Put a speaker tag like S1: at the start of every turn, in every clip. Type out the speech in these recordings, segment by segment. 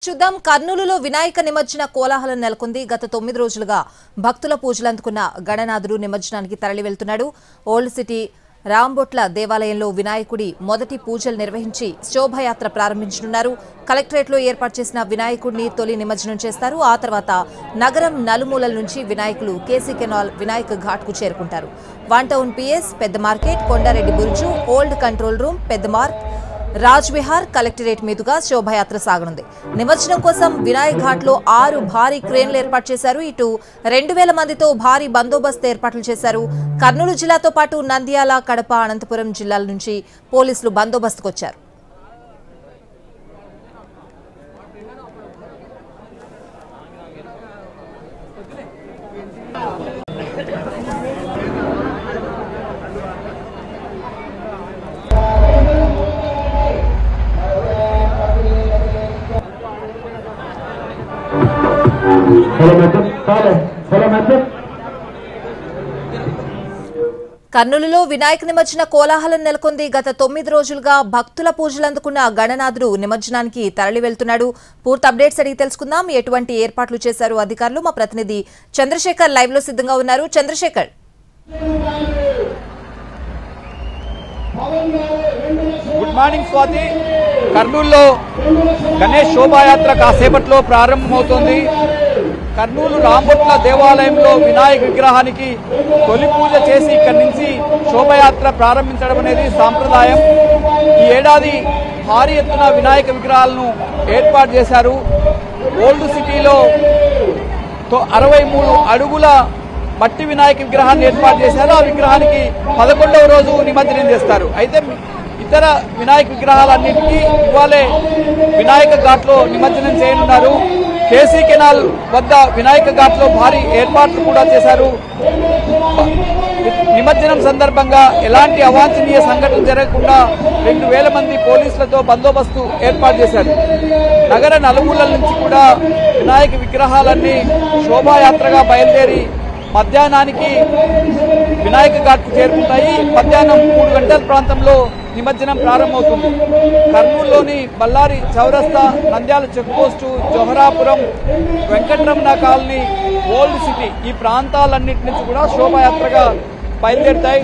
S1: చూద్దాం కర్నూలులో వినాయక నిమజ్జన కోలాహలం నెలకొంది. గత 9 రోజులుగా భక్తుల పూజలు అందుకున్న గణనాథుడు నిమజ్జనానికి తరలి వెళ్తున్నాడు. ఓల్డ్ సిటీ రాంబొట్ల దేవాలయంలో వినాయకుడి మొదటి పూజలు నిర్వహించి శోభయాత్ర ప్రారంభించనున్నారు. కలెక్టరేట్లో ఏర్పాటు చేసిన వినాయకుడిని తొలి నిమజ్జనం చేస్తారు. ఆ తర్వాత నగరం నలుమూలల నుంచి వినాయకులు కేసీ కెనాల్ వినాయక ఘాట్కు చేరుకుంటారు. వన్ టౌన్ పిఎస్, పెద్ద market, Kondareddy Burju, old control room, పెద్ద మార్క్, రాజ్ విహార్, కలెక్టరేట్ మీదుగా శోభయాత్ర సాగనుంది. నిమజ్జనం కోసం వినాయక్ ఘాట్ లో 6 భారీ క్రేన్లు ఏర్పాటు చేశారు. ఇటు 2000 మందితో భారీ బందోబస్తు ఏర్పాట్లు చేశారు. కర్నూలు జిల్లాతో పాటు నంద్యాల, కడప, అనంతపురం జిల్లాల నుంచి పోలీసులు బందోబస్తుకొచ్చారు. కర్నూలులో వినాయక నిమజ్జన కోలాహలం నెలకొంది. గత 9 రోజులుగా భక్తుల పూజలు అందుకున్న గణనాథుడు నిమజ్జనానికి తరలి వెళ్తున్నాడు. పూర్తి అప్డేట్స్ అడిగి తెలుసుకుందాం. ఎటువంటి ఏర్పాట్లు చేశారు అధికారులు? మా ప్రతినిధి చంద్రశేఖర్ లైవ్ లో సిద్ధంగా ఉన్నారు. Chandrashekhar,
S2: good morning Swathi. కర్నూలులో గణేష్ శోభాయాత్ర కాసేపట్లో ప్రారంభమవుతోంది. కర్నూలు రాంబొట్ల దేవాలయంలో వినాయక విగ్రహానికి తొలి పూజ చేసి ఇక్కడి నుంచి శోభయాత్ర ప్రారంభించడం అనేది సాంప్రదాయం. ఈ ఏడాది భారీ ఎత్తున వినాయక విగ్రహాలను ఏర్పాటు చేశారు. ఓల్డ్ సిటీలో 63 అడుగుల మట్టి వినాయక విగ్రహాన్ని ఏర్పాటు చేశారు. ఆ విగ్రహానికి 11వ రోజు నిమజ్జనం చేస్తారు. అయితే ఇతర వినాయక విగ్రహాలన్నింటికీ ఇవాళే వినాయక ఘాట్లో నిమజ్జనం చేయనున్నారు. కేసీ కెనాల్ వద్ద వినాయక ఘాట్లో భారీ ఏర్పాట్లు కూడా చేశారు. నిమజ్జనం సందర్భంగా ఎలాంటి అవాంఛనీయ సంఘటనలు జరగకుండా 2000 మంది పోలీసులతో బందోబస్తు ఏర్పాటు చేశారు. నగర నలుమూలల నుంచి కూడా వినాయక విగ్రహాలన్నీ శోభాయాత్రగా బయలుదేరి మధ్యాహ్నానికి వినాయక ఘాట్కు చేరుకుంటాయి. మధ్యాహ్నం 3 గంటల ప్రాంతంలో నిమజ్జనం ప్రారంభమవుతుంది. కర్నూలులోని బళ్ళారి చౌరస్తా, Nandyal checkpost, Joharapuram, Venkataramana colony, old city ఈ ప్రాంతాలన్నింటి నుంచి కూడా శోభాయాత్రగా బయలుదేరుతాయి.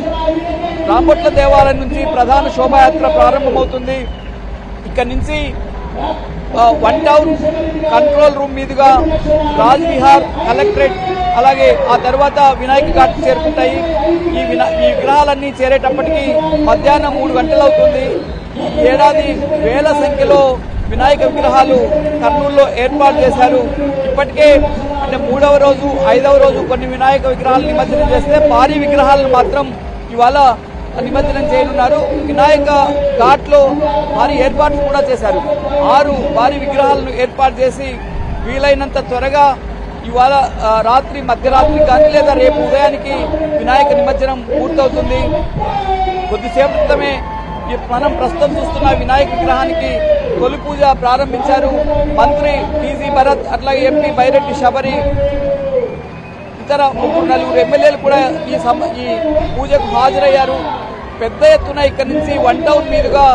S2: రాంబొట్ల దేవాలయం నుంచి ప్రధాన శోభాయాత్ర ప్రారంభమవుతుంది. ఇక్కడి నుంచి వన్ టౌన్ కంట్రోల్ రూమ్ మీదుగా రాజ్ విహార్, కలెక్టరేట్, అలాగే ఆ తర్వాత వినాయక ఘాట్ చేరుకుంటాయి. ఈ విగ్రహాలన్నీ చేరేటప్పటికీ మధ్యాహ్నం 3 గంటలు అవుతుంది. ఈ ఏడాది వేల సంఖ్యలో వినాయక విగ్రహాలు కర్నూలులో ఏర్పాటు చేశారు. ఇప్పటికే అంటే 3వ రోజు, 5వ రోజు కొన్ని వినాయక విగ్రహాలు నిమజ్జనం చేస్తే భారీ విగ్రహాలను మాత్రం ఇవాళ నిమజ్జనం చేయనున్నారు. వినాయక ఘాట్లో భారీ ఏర్పాట్లు కూడా చేశారు. 6 భారీ విగ్రహాలను ఏర్పాటు చేసి వీలైనంత త్వరగా ఇవాళ రాత్రి, మధ్యరాత్రి కానీ లేదా రేపు ఉదయానికి వినాయక నిమజ్జనం పూర్తవుతుంది. కొద్దిసేపు క్రితమే మనం ప్రస్తుతం చూస్తున్న వినాయక విగ్రహానికి తొలి పూజ ప్రారంభించారు. మంత్రి టీజీ భరత్, అట్లాగే ఎంపీ బైరెడ్డి శబరి, ఇతర 3-4 ఎమ్మెల్యేలు కూడా ఈ పూజకు హాజరయ్యారు. పెద్ద ఎత్తున ఇక్కడి నుంచి వన్ టౌన్ మీదుగా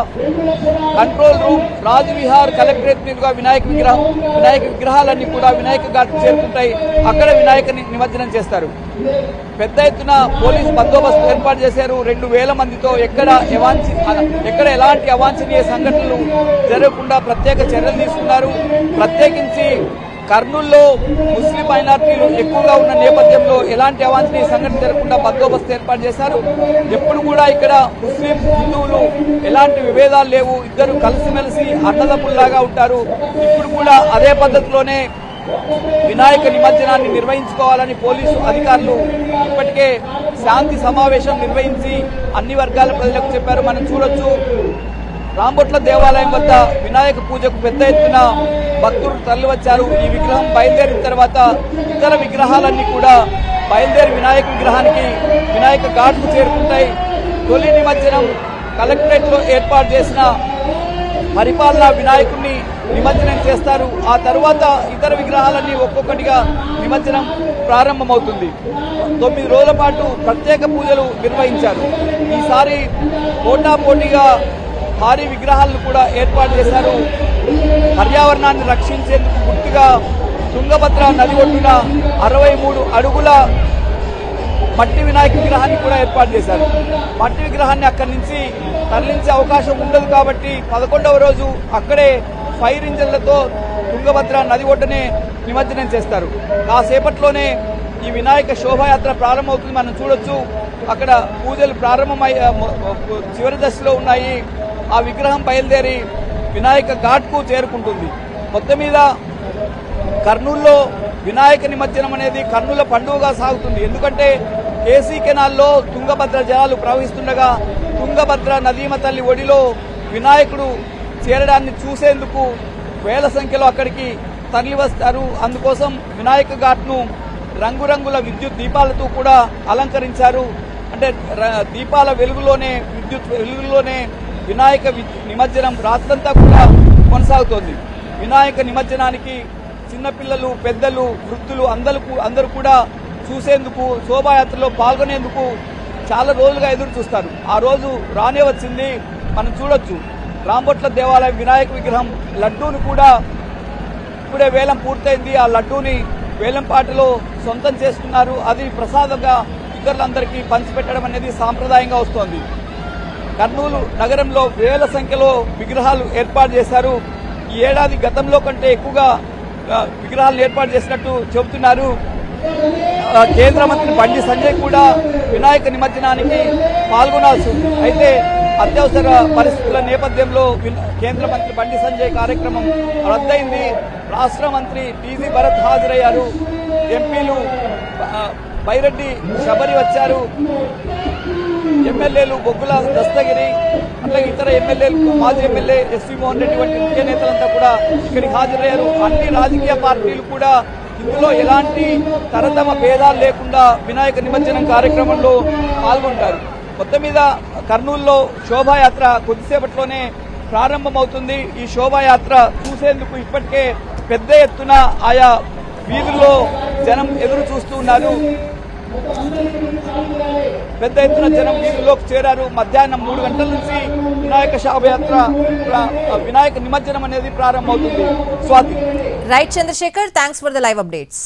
S2: control room, Raj Vihar, collectorate మీదుగా వినాయక విగ్రహాలన్నీ కూడా వినాయక ఘాట్ చేరుకుంటాయి. అక్కడ వినాయక నిమజ్జనం చేస్తారు. పెద్ద ఎత్తున పోలీస్ బందోబస్తు ఏర్పాటు చేశారు. 2000 మందితో ఎక్కడ ఎలాంటి అవాంఛనీయ సంఘటనలు జరగకుండా ప్రత్యేక చర్యలు తీసుకున్నారు. ప్రత్యేకించి కర్నూలులో ముస్లిం మైనార్టీలు ఎక్కువగా ఉన్న నేపథ్యంలో ఎలాంటి అవాంఛనీయ సంఘటన జరగకుండా బందోబస్తు ఏర్పాటు చేశారు. ఎప్పుడు కూడా ఇక్కడ ముస్లిం, హిందువులు ఎలాంటి విభేదాలు లేవు. ఇద్దరు కలిసిమెలిసి అన్నదమ్ముల్లాగా ఉంటారు. ఇప్పుడు కూడా అదే పద్ధతిలోనే వినాయక నిమజ్జనాన్ని నిర్వహించుకోవాలని పోలీసు అధికారులు ఇప్పటికే శాంతి సమావేశం నిర్వహించి అన్ని వర్గాల ప్రజలకు చెప్పారు. మనం చూడొచ్చు, రాంబొట్ల దేవాలయం వద్ద వినాయక పూజకు పెద్ద ఎత్తున భక్తులు తరలివచ్చారు. ఈ విగ్రహం బయలుదేరిన తర్వాత ఇతర విగ్రహాలన్నీ కూడా బయలుదేరి వినాయక ఘాట్కు చేరుకుంటాయి. తొలి నిమజ్జనం కలెక్టరేట్లో ఏర్పాటు చేసిన పరిపాలన వినాయకుడిని నిమజ్జనం చేస్తారు. ఆ తర్వాత ఇతర విగ్రహాలన్నీ ఒక్కొక్కటిగా నిమజ్జనం ప్రారంభమవుతుంది. 9 రోజుల పాటు ప్రత్యేక పూజలు నిర్వహించారు. ఈసారి పోటాపోటీగా భారీ విగ్రహాలను కూడా ఏర్పాటు చేశారు. పర్యావరణాన్ని రక్షించేందుకు గుర్తుగా తుంగభద్ర నది ఒడ్డున 63 అడుగుల మట్టి వినాయక విగ్రహాన్ని కూడా ఏర్పాటు చేశారు. మట్టి విగ్రహాన్ని అక్కడి నుంచి తరలించే అవకాశం ఉండదు కాబట్టి 11వ రోజు అక్కడే ఫైర్ ఇంజన్లతో తుంగభద్ర నది ఒడ్డునే నిమజ్జనం చేస్తారు. కాసేపట్లోనే ఈ వినాయక శోభాయాత్ర ప్రారంభమవుతుంది. మనం చూడొచ్చు అక్కడ పూజలు ప్రారంభమై చివరి దశలో ఉన్నాయి. ఆ విగ్రహం బయలుదేరి వినాయక ఘాట్కు చేరుకుంటుంది. మొత్తం మీద కర్నూలులో వినాయక నిమజ్జనం అనేది కర్నూలు పండుగగా సాగుతుంది. ఎందుకంటే కేసీ కెనాల్లో తుంగభద్ర జలాలు ప్రవహిస్తుండగా తుంగభద్ర నదీమ తల్లి ఒడిలో వినాయకుడు చేరడాన్ని చూసేందుకు వేల సంఖ్యలో అక్కడికి తరలి వస్తారు. అందుకోసం వినాయక ఘాట్ను రంగురంగుల విద్యుత్ దీపాలతో కూడా అలంకరించారు. అంటే దీపాల వెలుగులోనే విద్యుత్ వెలుగులోనే వినాయక నిమజ్జనం రాత్రంతా కూడా కొనసాగుతోంది. వినాయక నిమజ్జనానికి చిన్నపిల్లలు, పెద్దలు, వృద్ధులు అందరూ కూడా చూసేందుకు, శోభాయాత్రలో పాల్గొనేందుకు చాలా రోజులుగా ఎదురు చూస్తారు. ఆ రోజు రానే వచ్చింది. మనం చూడొచ్చు రాంబొట్ల దేవాలయం వినాయక విగ్రహం లడ్డూను కూడా ఇప్పుడే వేలం పూర్తయింది. ఆ లడ్డూని వేలంపాటలో సొంతం చేసుకున్నారు. అది ప్రసాదంగా ఇతరులందరికీ పంచిపెట్టడం అనేది సాంప్రదాయంగా వస్తోంది. కర్నూలు నగరంలో వేల సంఖ్యలో విగ్రహాలు ఏర్పాటు చేశారు. ఈ ఏడాది గతంలో కంటే ఎక్కువగా విగ్రహాలను ఏర్పాటు చేసినట్టు చెబుతున్నారు. కేంద్ర మంత్రి బండి సంజయ్ కూడా వినాయక నిమజ్జనానికి పాల్గొనాల్సి ఉంది. అయితే అత్యవసర పరిస్థితుల నేపథ్యంలో కేంద్ర మంత్రి బండి సంజయ్ కార్యక్రమం రద్దయింది. రాష్ట్ర మంత్రి టీజీ భరత్ హాజరయ్యారు. ఎంపీలు బైరెడ్డి శబరి వచ్చారు. ఎమ్మెల్యేలు బొగ్గుల దస్తగిరి అట్లాగే ఇతర ఎమ్మెల్యేలు, మాజీ ఎమ్మెల్యే ఎస్వి మోహన్ రెడ్డి వంటి ముఖ్య నేతలంతా కూడా ఇక్కడికి హాజరయ్యారు. అన్ని రాజకీయ పార్టీలు కూడా ఇందులో ఎలాంటి తరతమ భేదాలు లేకుండా వినాయక నిమజ్జనం కార్యక్రమంలో పాల్గొంటారు. మొత్తం మీద కర్నూలులో శోభాయాత్ర కొద్దిసేపట్లోనే ప్రారంభమవుతుంది. ఈ శోభాయాత్ర చూసేందుకు ఇప్పటికే పెద్ద ఎత్తున ఆయా వీధుల్లో జనం ఎదురు చూస్తూ ఉన్నారు. పెద్ద ఎత్తున జనం వీధుల్లోకి చేరారు. మధ్యాహ్నం 3 గంటల నుంచి వినాయక శోభయాత్ర, వినాయక నిమజ్జనం అనేది ప్రారంభమవుతుంది. Swathi.
S1: Right Chandrashekhar, thanks for the live updates.